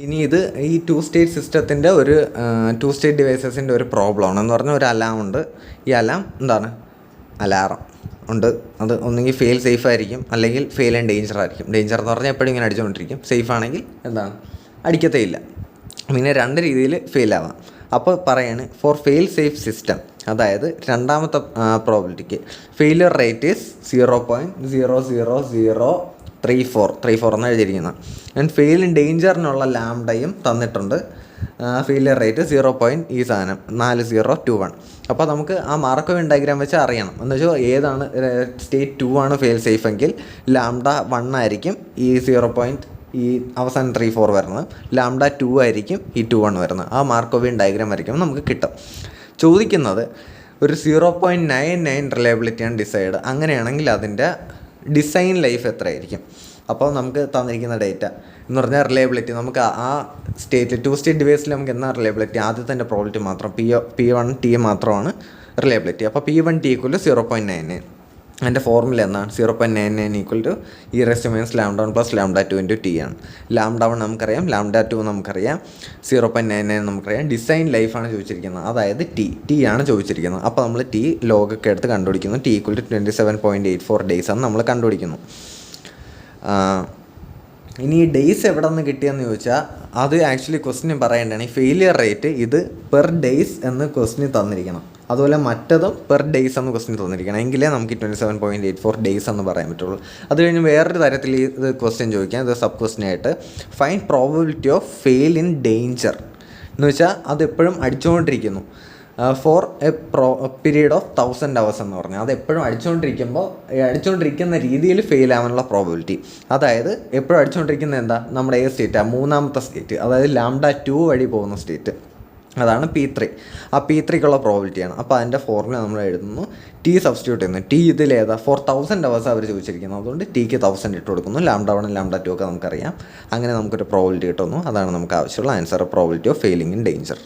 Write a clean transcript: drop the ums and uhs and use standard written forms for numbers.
ഇനി ഇത് ഈ ടു സ്റ്റേറ്റ് സിസ്റ്റത്തിൻ്റെ ഒരു ടു സ്റ്റേറ്റ് ഡിവൈസസിൻ്റെ ഒരു പ്രോബ്ലമാണ് എന്ന് പറഞ്ഞാൽ ഒരു അലാം ഉണ്ട്. ഈ അലാം എന്താണ്? അലാറം ഉണ്ട്. അത് ഒന്നുകിൽ ഫെയിൽ സേഫ് ആയിരിക്കും, അല്ലെങ്കിൽ ഫെയിൽ ആൻഡ് ഡേഞ്ചർ ആയിരിക്കും. ഡേഞ്ചർ എന്ന് പറഞ്ഞാൽ എപ്പോഴും ഇങ്ങനെ അടിച്ചുകൊണ്ടിരിക്കും. സേഫ് ആണെങ്കിൽ എന്താണ്? അടിക്കത്തേയില്ല. പിന്നെ രണ്ട് രീതിയിൽ ഫെയിൽ ആവാം. അപ്പോൾ പറയാണ് ഫോർ ഫെയിൽ സേഫ് സിസ്റ്റം, അതായത് രണ്ടാമത്തെ പ്രോബിലിറ്റിക്ക് ഫെയിലിയർ റേറ്റ് ഈസ് 0.00034 എന്ന് എഴുതിയിരിക്കുന്നത്. ആൻഡ് ഫെയിൽ ഇൻ ഡേഞ്ചറിനുള്ള ലാംഡയും തന്നിട്ടുണ്ട്. Failure rate 0.4021. അപ്പോൾ നമുക്ക് ആ മാർക്കോവിൻ ഡയഗ്രാം വെച്ച് അറിയണം. എന്ന് വെച്ചാൽ ഏതാണ് സ്റ്റേറ്റ് 2 ആണ് ഫെയിൽ സേഫ് എങ്കിൽ ലാംഡ 1 ആയിരിക്കും ഈ 0. ഈ അവസാനം 34 വരുന്നത്. ലാംഡ 2 ആയിരിക്കും ഈ 21 വരുന്നത്. ആ മാർക്കോവിൻ ഡയഗ്രാം വരയ്ക്കുമ്പോൾ നമുക്ക് കിട്ടും. ചോദിക്കുന്നത് ഒരു 0.99 റിലയബിലിറ്റിയാണ് ഡിസൈഡ്. അങ്ങനെയാണെങ്കിൽ അതിൻ്റെ ഡിസൈൻ ലൈഫ് എത്രയായിരിക്കും? അപ്പോൾ നമുക്ക് തന്നിരിക്കുന്ന ഡേറ്റ എന്ന് പറഞ്ഞാൽ റിലയബിലിറ്റി നമുക്ക് ആ സ്റ്റേറ്റിൽ ടു സ്റ്റേറ്റ് ഡിവൈസിൽ നമുക്ക് എന്നാ റിലയബിലിറ്റി? ആദ്യത്തെ പ്രോബിലിറ്റി മാത്രം P1T മാത്രമാണ് റിലയബിലിറ്റി. അപ്പോൾ P1T = 0.99. അതിൻ്റെ ഫോർമുല എന്താണ്? 0.99 = e⁻λ1 + λ2 × T ആണ്. λ1 നമുക്കറിയാം, λ2 നമുക്കറിയാം, 0.99 നമുക്കറിയാം. ഡിസൈൻ ലൈഫാണ് ചോദിച്ചിരിക്കുന്നത്, അതായത് ടി ആണ് ചോദിച്ചിരിക്കുന്നത്. അപ്പോൾ നമ്മൾ ടി ലോഗൊക്കെ എടുത്ത് കണ്ടുപിടിക്കുന്നു. T = 27.84 days ആണ് നമ്മൾ കണ്ടുപിടിക്കുന്നു. ഇനി ഈ ഡേയ്സ് എവിടെ നിന്ന് കിട്ടിയെന്ന് ചോദിച്ചാൽ അത് ആക്ച്വലി ക്വസ്റ്റിന് പറയേണ്ടതാണ്. ഈ ഫെയിലിയർ റേറ്റ് ഇത് പെർ ഡേയ്സ് എന്ന് ക്വസ്റ്റിന് തന്നിരിക്കണം. അതുപോലെ മറ്റതും പെർ ഡേയ്സ് എന്ന് ക്വസ്റ്റ്യൻ തന്നിരിക്കണം. എങ്കിലേ നമുക്ക് 27.84 days എന്ന് പറയാൻ പറ്റുള്ളൂ. അത് കഴിഞ്ഞ് വേറൊരു തരത്തിൽ ഇത് ക്വസ്റ്റ്യൻ ചോദിക്കാം. ഇത് സബ് ക്വസ്റ്റ്യനായിട്ട് find probability of fail in danger എന്ന് വെച്ചാൽ അതെപ്പോഴും അടിച്ചുകൊണ്ടിരിക്കുന്നു for a period of 1000 hours എന്ന് പറഞ്ഞാൽ അതെപ്പോഴും അടിച്ചുകൊണ്ടിരിക്കുന്ന രീതിയിൽ ഫെയിൽ ആവാനുള്ള പ്രോബബിലിറ്റി. അതായത് എപ്പോഴും അടിച്ചുകൊണ്ടിരിക്കുന്നത് എന്താ? നമ്മുടെ സ്റ്റേറ്റ് മൂന്നാമത്തെ സ്റ്റേറ്റ്, അതായത് λ2 വഴി പോകുന്ന സ്റ്റേറ്റ്, അതാണ് P3. ആ P3ക്കുള്ള പ്രോബിലിറ്റിയാണ്. അപ്പോൾ അതിൻ്റെ ഫോർമുല നമ്മൾ എഴുതുന്നു. T സബ്സ്റ്റിറ്റ്യൂട്ട് ചെയ്യുന്നു. T ഇതിലേതാ? ഫോർ 1000 hours അവർ ചോദിച്ചിരിക്കുന്നത്. അതുകൊണ്ട് Tക്ക് 1000 ഇട്ട് കൊടുക്കുന്നു. λ1 λ2 ഒക്കെ നമുക്കറിയാം. അങ്ങനെ നമുക്കൊരു പ്രോബിലിറ്റി കിട്ടുന്നു. അതാണ് നമുക്ക് ആവശ്യമുള്ള answer, probability of failing in danger.